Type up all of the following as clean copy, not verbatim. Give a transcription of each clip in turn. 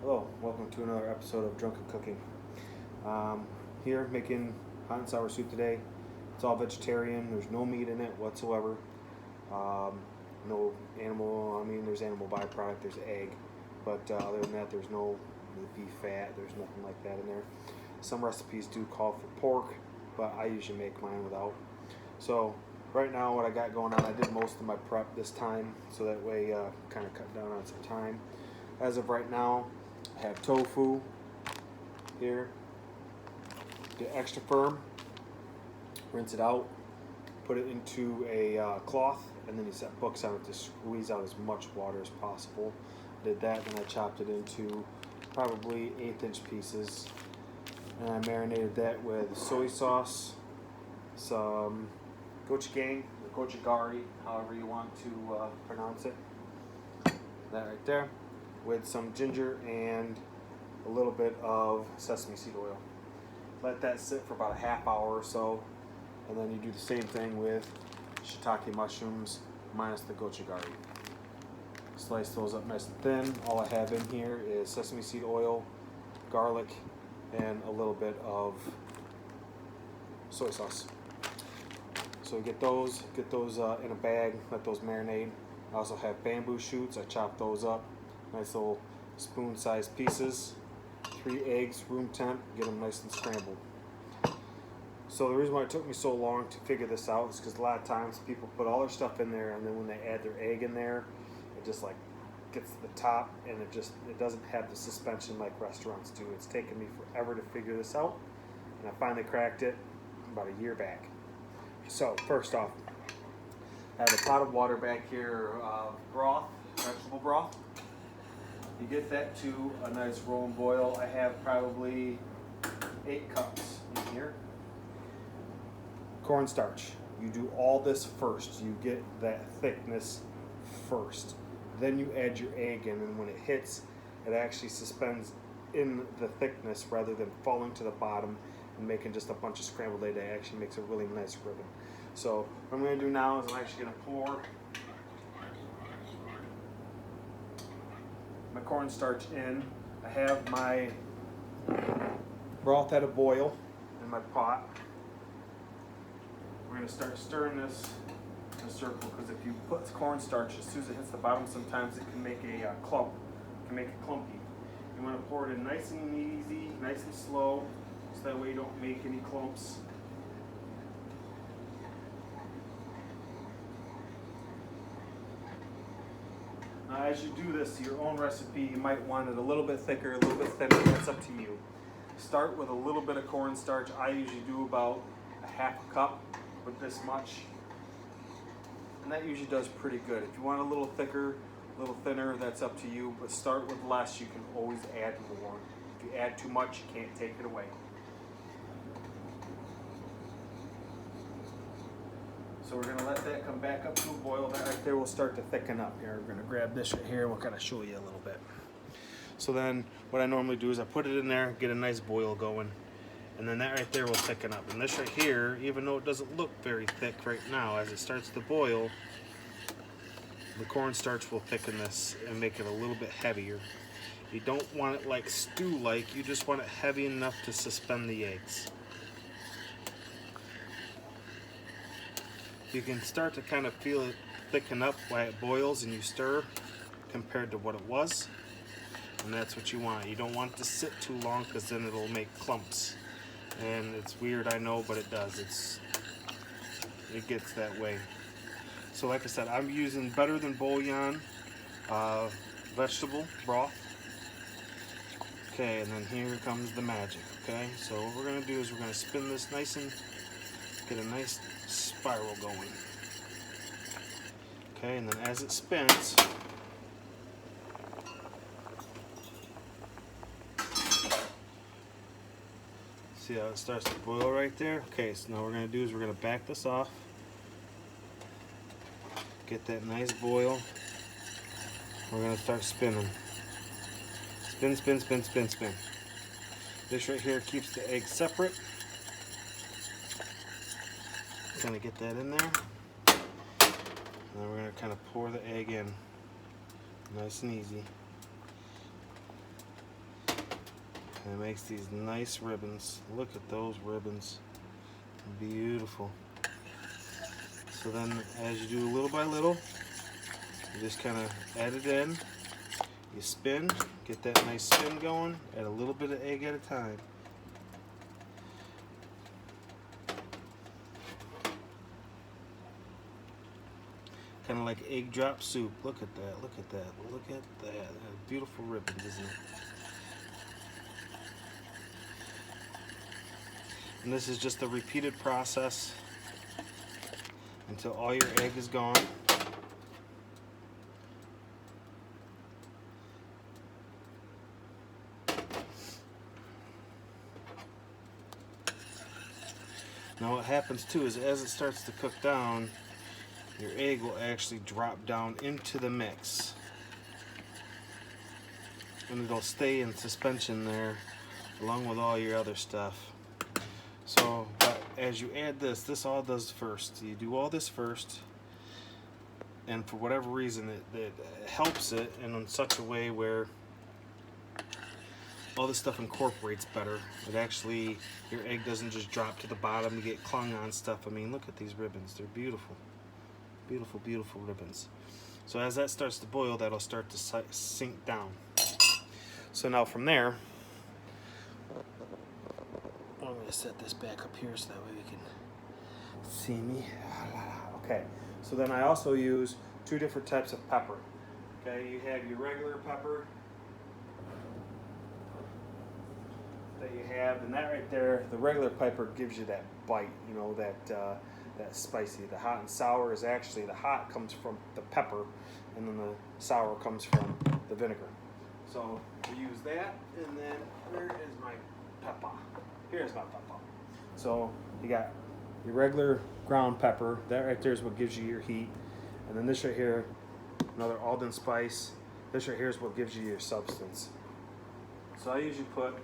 Hello, welcome to another episode of Drunken Cooking. Here making hot and sour soup today. It's all vegetarian. There's no meat in it whatsoever. No animal. I mean, there's animal byproduct. There's egg, but other than that, there's no beef fat. There's nothing like that in there. Some recipes do call for pork, but I usually make mine without. So right now, what I got going on, I did most of my prep this time, so that way kind of cut down on some time. As of right now, I have tofu here. Get extra firm, rinse it out, put it into a cloth, and then you set books on it to squeeze out as much water as possible. Did that, and I chopped it into probably 1/8 inch pieces, and I marinated that with soy sauce, some gochujang or gochujang, however you want to pronounce it. That right there, with some ginger and a little bit of sesame seed oil. Let that sit for about a half hour or so, and then you do the same thing with shiitake mushrooms minus the gochujang. Slice those up nice and thin. All I have in here is sesame seed oil, garlic, and a little bit of soy sauce. So get those in a bag, let those marinate. I also have bamboo shoots. I chopped those up, nice little spoon-sized pieces. 3 eggs, room temp, get them nice and scrambled. So the reason why it took me so long to figure this out is because a lot of times people put all their stuff in there, and then when they add their egg in there, it just like gets to the top, and it doesn't have the suspension like restaurants do. It's taken me forever to figure this out, and I finally cracked it about a year back. So first off, I have a pot of water back here, broth, vegetable broth. You get that to a nice rolling boil. I have probably 8 cups in here. Cornstarch. You do all this first. You get that thickness first. Then you add your egg in, and when it hits, it actually suspends in the thickness rather than falling to the bottom and making just a bunch of scrambled egg. It actually makes a really nice ribbon. So what I'm going to do now is I'm actually going to pour my cornstarch in. I have my broth at a boil in my pot. We're going to start stirring this in a circle, because if you put cornstarch, as soon as it hits the bottom, sometimes it can make a clump. It can make it clumpy. You want to pour it in nice and easy, nice and slow, so that way you don't make any clumps. Now, as you do this, your own recipe, you might want it a little bit thicker, a little bit thinner. That's up to you. Start with a little bit of cornstarch. I usually do about a half a cup with this much, and that usually does pretty good. If you want a little thicker, a little thinner, that's up to you, but start with less. You can always add more. If you add too much, you can't take it away. So we're going to let that come back up to a boil. That right there will start to thicken up. Here, we're going to grab this right here, and we'll kind of show you a little bit. So then what I normally do is I put it in there, get a nice boil going, and then that right there will thicken up. And this right here, even though it doesn't look very thick right now, as it starts to boil, the cornstarch will thicken this and make it a little bit heavier. You don't want it like stew-like, you just want it heavy enough to suspend the eggs. You can start to kind of feel it thicken up while it boils and you stir compared to what it was. And that's what you want. You don't want it to sit too long, because then it'll make clumps. And it's weird, I know, but it does. It gets that way. So like I said, I'm using Better Than Bouillon vegetable broth. Okay, and then here comes the magic. Okay, so what we're going to do is we're going to spin this nice and get a nice spiral going. Okay, and then as it spins, see how it starts to boil right there? Okay, so now what we're going to do is we're going to back this off. Get that nice boil. We're going to start spinning. Spin, spin, spin, spin, spin. This right here keeps the eggs separate. Kind of get that in there. And then we're going to kind of pour the egg in. Nice and easy. And it makes these nice ribbons. Look at those ribbons. Beautiful. So then as you do little by little, you just kind of add it in. You spin, get that nice spin going, add a little bit of egg at a time. Kind of like egg drop soup. Look at that, look at that, look at that. Beautiful ribbons, isn't it? And this is just a repeated process until all your egg is gone. Now what happens too is as it starts to cook down, your egg will actually drop down into the mix. And it'll stay in suspension there along with all your other stuff. So, but as you add this all does first. You do all this first, and for whatever reason it helps it in such a way where all this stuff incorporates better. It actually, your egg doesn't just drop to the bottom, you get clung on stuff. I mean, look at these ribbons, they're beautiful. Beautiful, beautiful ribbons. So as that starts to boil, that'll start to sink down. So now from there, I'm going to set this back up here so that way we can see me. Okay, so then I also use 2 different types of pepper. Okay, you have your regular pepper that you have, and that right there, the regular pepper gives you that bite, you know, that spicy. The hot and sour is actually, the hot comes from the pepper, and then the sour comes from the vinegar. So we use that, and then where is my pepper? Here's my pepper. So you got your regular ground pepper. That right there is what gives you your heat. And then this right here, another Alden spice. This right here is what gives you your substance. So I usually put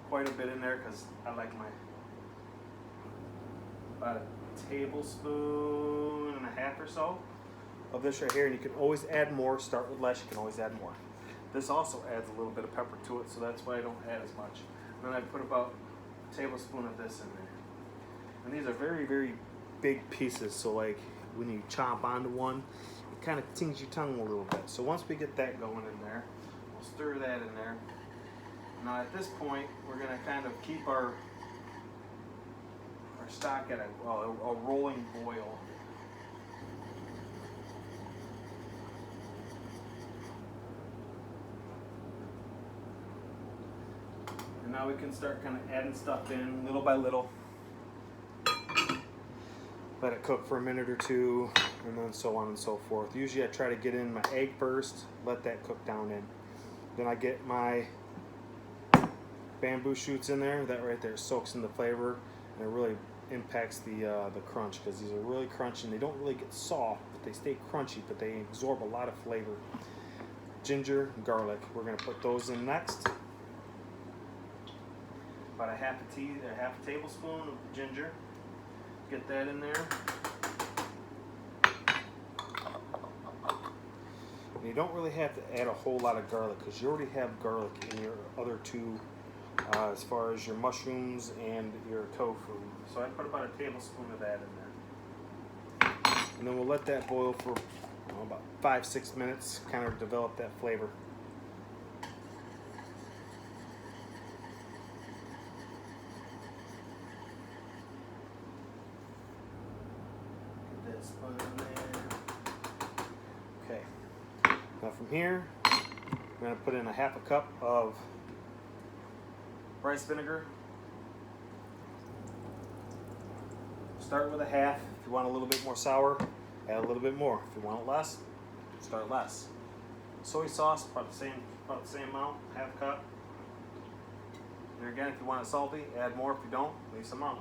quite a bit in there because I like my, about a tablespoon and a half or so of this right here. And you can always add more. Start with less, you can always add more. This also adds a little bit of pepper to it, so that's why I don't add as much. And then I put about a tablespoon of this in there. And these are very, very big pieces, so like when you chomp onto one, it kind of stings your tongue a little bit. So once we get that going in there, we'll stir that in there. Now at this point, we're going to kind of keep our stock at a rolling boil. And now we can start kind of adding stuff in little by little. Let it cook for a minute or two, and then so on and so forth. Usually I try to get in my egg first, let that cook down in. Then I get my bamboo shoots in there. That right there soaks in the flavor, and it really impacts the crunch, because these are really crunchy and they don't really get soft, but they stay crunchy, but they absorb a lot of flavor. Ginger, garlic, we're going to put those in next. About a half a tablespoon of ginger. Get that in there. And you don't really have to add a whole lot of garlic because you already have garlic in your other two, as far as your mushrooms and your tofu. So I put about a tablespoon of that in there. And then we'll let that boil for about 5-6 minutes, kind of develop that flavor. Get that spun in there. Okay. Now from here, we're going to put in a half a cup of rice vinegar. Start with a half. If you want a little bit more sour, add a little bit more. If you want it less, start less. Soy sauce, about the same amount, half cup. And again, if you want it salty, add more. If you don't, leave some out.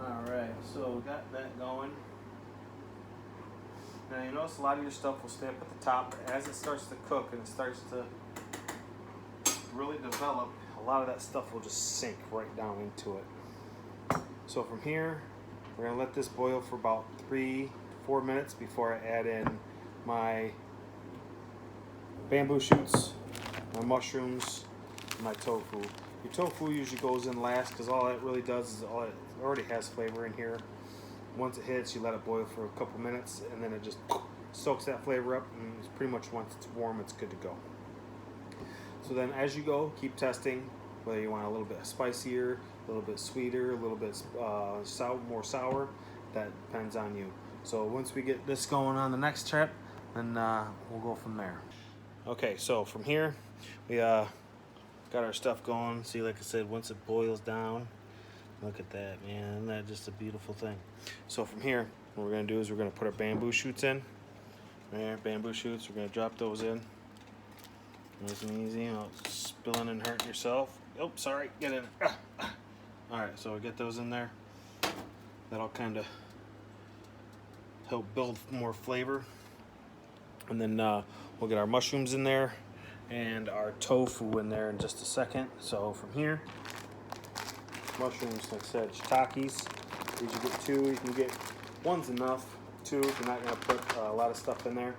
Alright, so we got that going. Now you notice a lot of your stuff will stay up at the top, but as it starts to cook and it starts to really develop, a lot of that stuff will just sink right down into it. So from here, we're gonna let this boil for about 3 to 4 minutes before I add in my bamboo shoots, my mushrooms, and my tofu. Your tofu usually goes in last because all it really does is it already has flavor in here. Once it hits, you let it boil for a couple minutes, and then it just soaks that flavor up, and it's pretty much once it's warm, it's good to go. So then as you go, keep testing whether you want a little bit spicier, a little bit sweeter, a little bit more sour. That depends on you. So once we get this going on the next trip, then we'll go from there. Okay, so from here, we got our stuff going. See, like I said, once it boils down, look at that, man. Isn't that just a beautiful thing? So from here, what we're gonna do is we're gonna put our bamboo shoots in. There, bamboo shoots, we're gonna drop those in. Nice and easy, not spilling and hurting yourself. Oh, sorry, get in. All right, so we get those in there. That'll kind of help build more flavor. And then we'll get our mushrooms in there and our tofu in there in just a second. So from here, mushrooms, like I said, shiitakes. These you get 2. You can get 1's enough. 2 if you're not going to put a lot of stuff in there.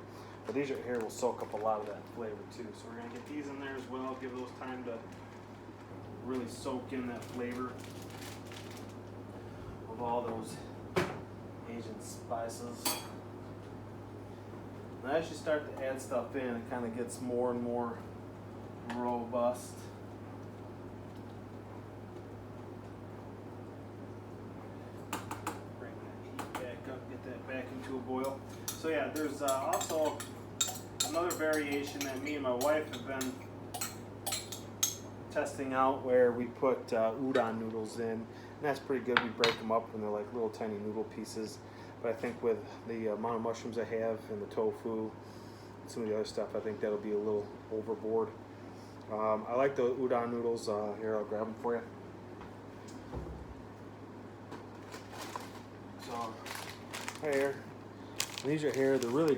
But these right here will soak up a lot of that flavor too. So we're going to get these in there as well. Give those time to really soak in that flavor of all those Asian spices. And as you start to add stuff in, it kind of gets more and more robust. Bring that heat back up, get that back into a boil. So yeah, there's also another variation that me and my wife have been testing out where we put udon noodles in. And that's pretty good. We break them up and they're like little tiny noodle pieces. But I think with the amount of mushrooms I have and the tofu, and some of the other stuff, I think that'll be a little overboard. I like the udon noodles. Here, I'll grab them for you. So, right here. These right here, they're really,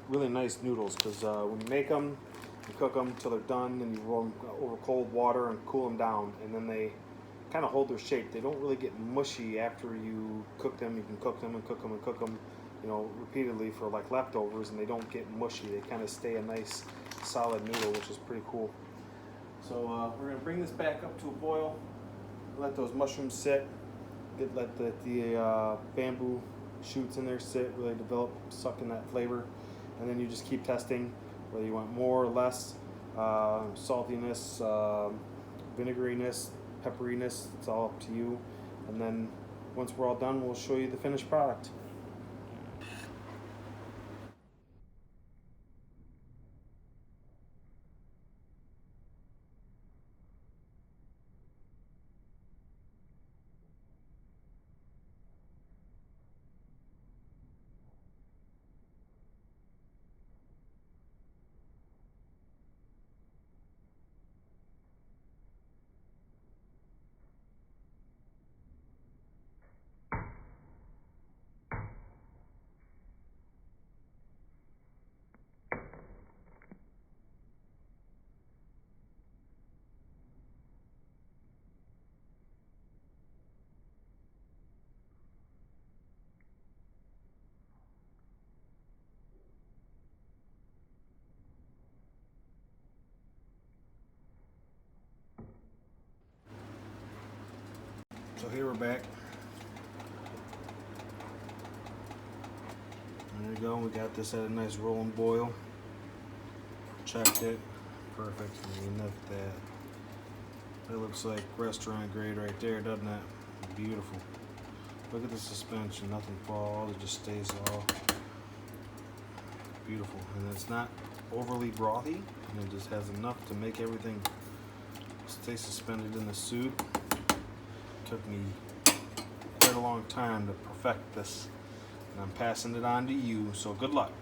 really nice noodles because when you make them, you cook them until they're done, and you roll them over cold water and cool them down, and then they kind of hold their shape. They don't really get mushy after you cook them. You can cook them and cook them and cook them, you know, repeatedly for like leftovers, and they don't get mushy. They kind of stay a nice solid noodle, which is pretty cool. So we're gonna bring this back up to a boil. Let those mushrooms sit. Let the bamboo shoots in there sit, really develop, suck in that flavor, and then you just keep testing whether you want more or less saltiness, vinegariness, pepperiness. It's all up to you. And then once we're all done, we'll show you the finished product. So here we're back. There you go. We got this at a nice rolling boil. Checked it. Perfect. I mean, look at that. That looks like restaurant grade right there, doesn't it? Beautiful. Look at the suspension. Nothing falls. It just stays all beautiful. And it's not overly brothy. And it just has enough to make everything stay suspended in the soup. Took me quite a long time to perfect this, and I'm passing it on to you, so good luck.